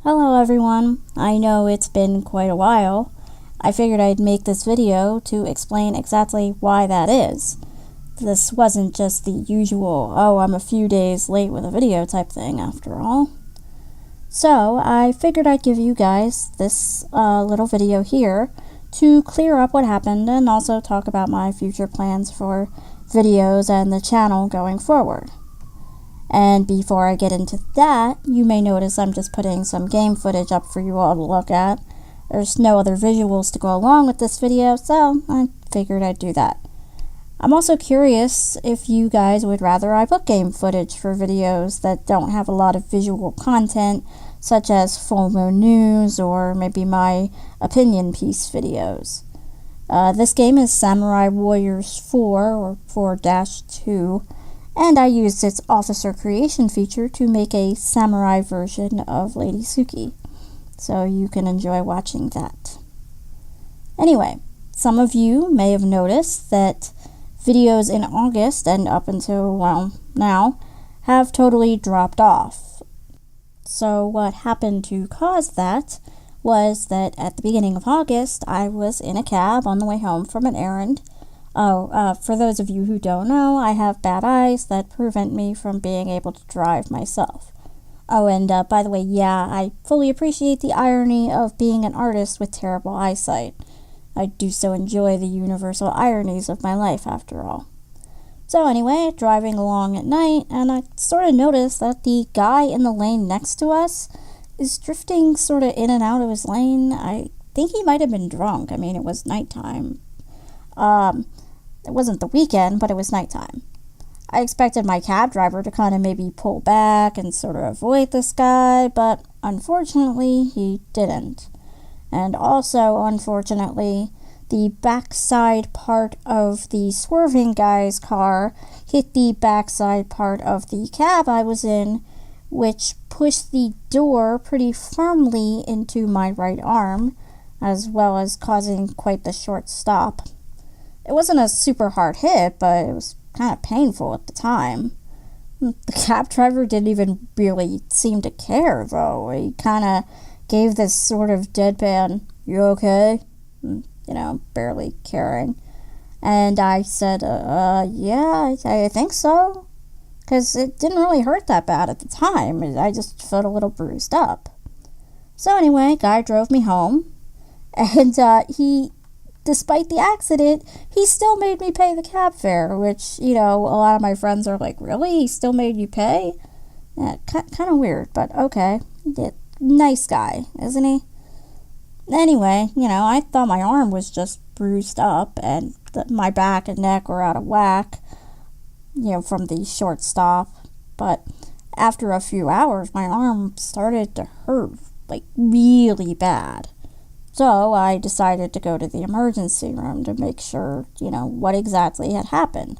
Hello everyone, I know it's been quite a while. I figured I'd make this video to explain exactly why that is. This wasn't just the usual, oh, I'm a few days late with a video type thing after all. So I figured I'd give you guys this little video here to clear up what happened and also talk about my future plans for videos and the channel going forward. And before I get into that, you may notice I'm just putting some game footage up for you all to look at. There's no other visuals to go along with this video, so I figured I'd do that. I'm also curious if you guys would rather I put game footage for videos that don't have a lot of visual content, such as full moon news or maybe my opinion piece videos. This game is Samurai Warriors 4 or 4-2. And I used its officer creation feature to make a samurai version of LadyTsuki, so you can enjoy watching that. Anyway, some of you may have noticed that videos in August and up until, well, now, have totally dropped off. So what happened to cause that was that at the beginning of August, I was in a cab on the way home from an errand. For those of you who don't know, I have bad eyes that prevent me from being able to drive myself. Oh, and by the way, yeah, I fully appreciate the irony of being an artist with terrible eyesight. I do so enjoy the universal ironies of my life, after all. So anyway, driving along at night, and I sort of noticed that the guy in the lane next to us is drifting sort of in and out of his lane. I think he might have been drunk. I mean, it was nighttime. It wasn't the weekend, but it was nighttime. I expected my cab driver to kind of maybe pull back and sort of avoid this guy, but unfortunately he didn't. And also, unfortunately, the backside part of the swerving guy's car hit the backside part of the cab I was in, which pushed the door pretty firmly into my right arm, as well as causing quite the short stop. It wasn't a super hard hit, but it was kind of painful at the time. The cab driver didn't even really seem to care, though. He kind of gave this sort of deadpan, "You okay?" Barely caring. And I said, yeah, I think so. Because it didn't really hurt that bad at the time. I just felt a little bruised up. So anyway, guy drove me home. And despite the accident, he still made me pay the cab fare, which, a lot of my friends are like, really? He still made you pay? Yeah, kind of weird, but okay. Yeah, nice guy, isn't he? Anyway, I thought my arm was just bruised up and my back and neck were out of whack, from the short stop. But after a few hours, my arm started to hurt, like, really bad. So I decided to go to the emergency room to make sure, what exactly had happened.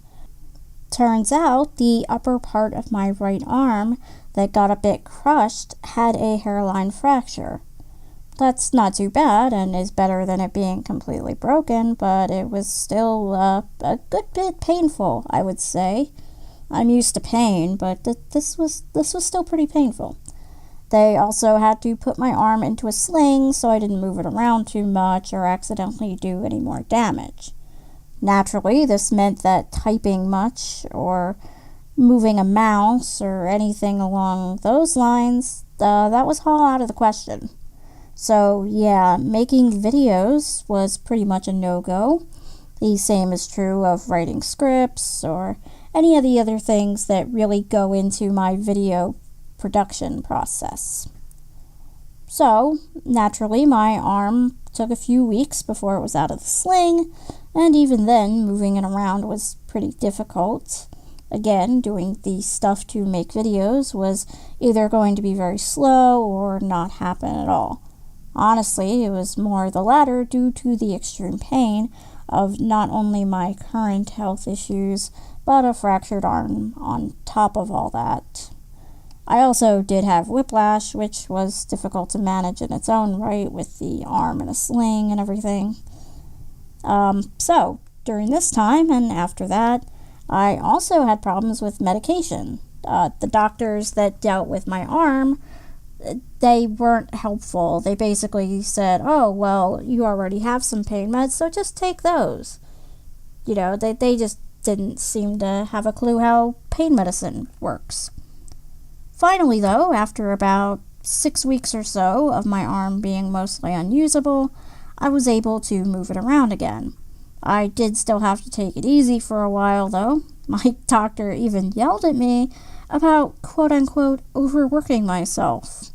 Turns out the upper part of my right arm that got a bit crushed had a hairline fracture. That's not too bad and is better than it being completely broken, but it was still a good bit painful, I would say. I'm used to pain, but this was still pretty painful. They also had to put my arm into a sling so I didn't move it around too much or accidentally do any more damage. Naturally, this meant that typing much or moving a mouse or anything along those lines, that was all out of the question. So yeah, making videos was pretty much a no-go. The same is true of writing scripts or any of the other things that really go into my video production process. So, naturally, my arm took a few weeks before it was out of the sling, and even then, moving it around was pretty difficult. Again, doing the stuff to make videos was either going to be very slow or not happen at all. Honestly, it was more the latter due to the extreme pain of not only my current health issues, but a fractured arm on top of all that. I also did have whiplash, which was difficult to manage in its own right with the arm in a sling and everything. So, during this time and after that, I also had problems with medication. The doctors that dealt with my arm they weren't helpful. They basically said, oh, well, you already have some pain meds, so just take those. They just didn't seem to have a clue how pain medicine works. Finally, though, after about 6 weeks or so of my arm being mostly unusable, I was able to move it around again. I did still have to take it easy for a while, though. My doctor even yelled at me about quote-unquote overworking myself,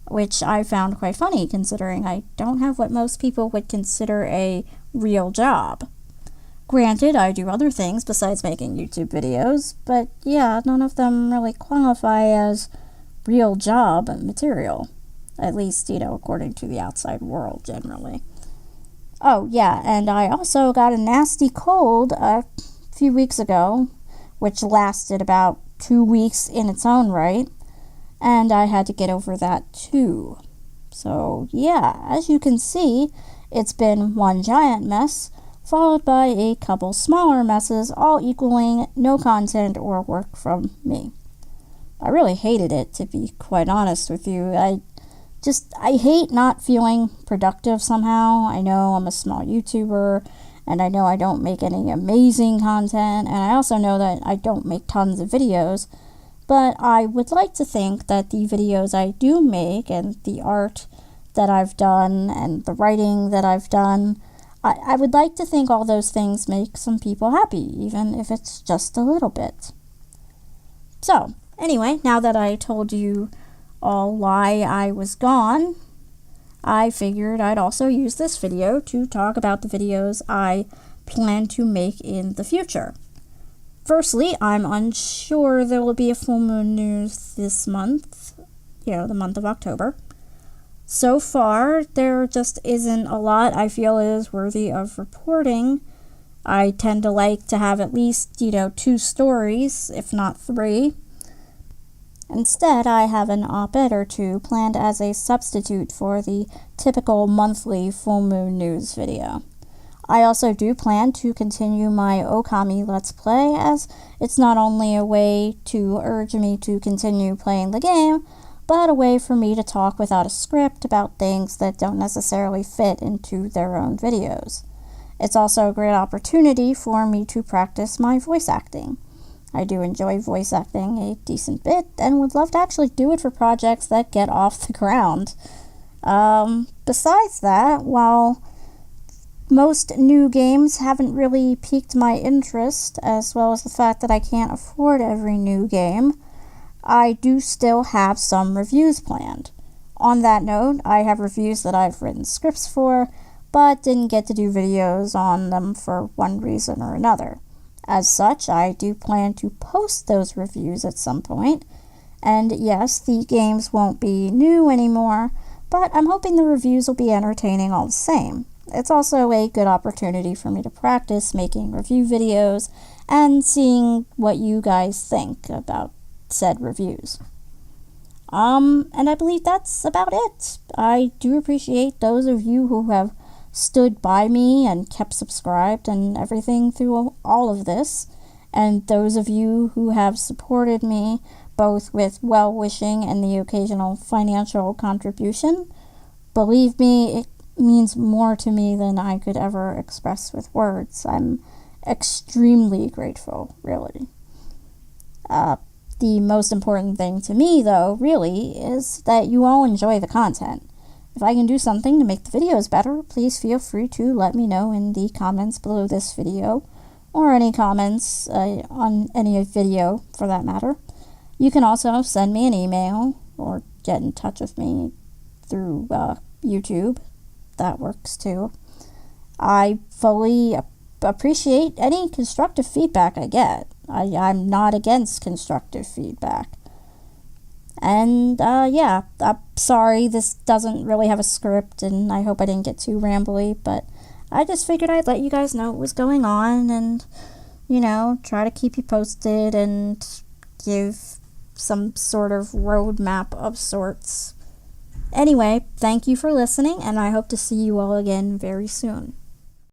which I found quite funny considering I don't have what most people would consider a real job. Granted, I do other things besides making YouTube videos, but yeah, none of them really qualify as real job material. At least, according to the outside world, generally. Oh, yeah, and I also got a nasty cold a few weeks ago, which lasted about 2 weeks in its own right, and I had to get over that too. So, yeah, as you can see, it's been one giant mess, followed by a couple smaller messes, all equaling no content or work from me. I really hated it, to be quite honest with you. I hate not feeling productive somehow. I know I'm a small YouTuber, and I know I don't make any amazing content, and I also know that I don't make tons of videos, but I would like to think that the videos I do make, and the art that I've done, and the writing that I've done, I would like to think all those things make some people happy, even if it's just a little bit. So, anyway, now that I told you all why I was gone, I figured I'd also use this video to talk about the videos I plan to make in the future. Firstly, I'm unsure there will be a full moon news this month, the month of October. So far, there just isn't a lot I feel is worthy of reporting. I tend to like to have at least, 2 stories, if not 3. Instead, I have an op-ed or 2 planned as a substitute for the typical monthly full moon news video. I also do plan to continue my Okami Let's Play, as it's not only a way to urge me to continue playing the game, but a way for me to talk without a script about things that don't necessarily fit into their own videos. It's also a great opportunity for me to practice my voice acting. I do enjoy voice acting a decent bit, and would love to actually do it for projects that get off the ground. Besides that, while most new games haven't really piqued my interest, as well as the fact that I can't afford every new game, I do still have some reviews planned. On that note, I have reviews that I've written scripts for, but didn't get to do videos on them for one reason or another. As such, I do plan to post those reviews at some point, and yes, the games won't be new anymore, but I'm hoping the reviews will be entertaining all the same. It's also a good opportunity for me to practice making review videos and seeing what you guys think about said reviews. And I believe that's about it. I do appreciate those of you who have stood by me and kept subscribed and everything through all of this, and those of you who have supported me both with well-wishing and the occasional financial contribution. Believe me, it means more to me than I could ever express with words. I'm extremely grateful, really. The most important thing to me, though, really, is that you all enjoy the content. If I can do something to make the videos better, please feel free to let me know in the comments below this video, or any comments on any video for that matter. You can also send me an email or get in touch with me through YouTube. That works too. I fully appreciate any constructive feedback I get. I'm not against constructive feedback. And, yeah, I'm sorry this doesn't really have a script, and I hope I didn't get too rambly, but I just figured I'd let you guys know what was going on, and, try to keep you posted and give some sort of roadmap of sorts. Anyway, thank you for listening, and I hope to see you all again very soon.